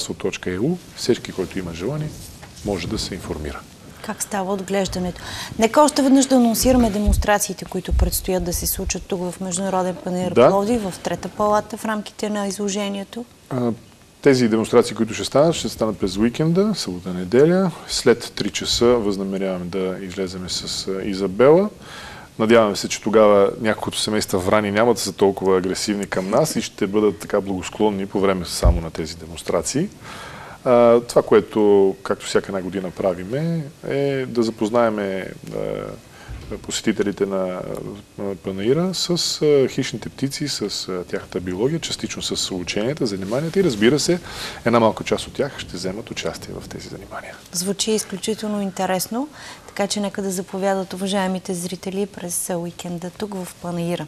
.eu. Всеки, който има желание, може да се информира. Как става отглеждането? Нека още веднъж да анонсираме демонстрациите, които предстоят да се случат тук в Международен панаир Пловдив, в Трета палата в рамките на изложението. Тези демонстрации, които ще станат през уикенда, събота, неделя. След 3 часа възнамеряваме да излеземе с Изабела. Надяваме се, че тогава няколкото семейства врани няма да са толкова агресивни към нас и ще бъдат така благосклонни по време само на тези демонстрации. Това, което, както всяка една година правиме, е да запознаеме посетителите на панаира с хищните птици, с тяхната биология, частично с ученията, заниманията и, разбира се, една малка част от тях ще вземат участие в тези занимания. Звучи изключително интересно, така че нека да заповядат уважаемите зрители през уикенда тук в панаира.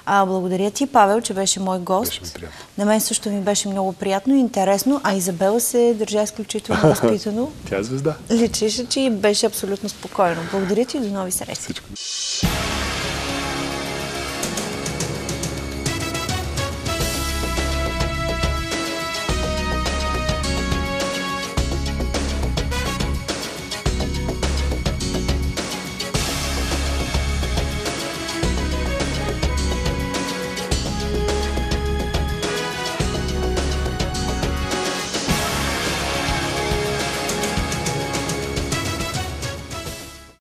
Благодаря ти, Павел, че беше мой гост. Беше ми приятно. На мен също ми беше много приятно и интересно, а Изабела се държа изключително възпитано. Тя е звезда. Личеше, че и беше абсолютно спокойно. Благодаря ти и до нови срещи.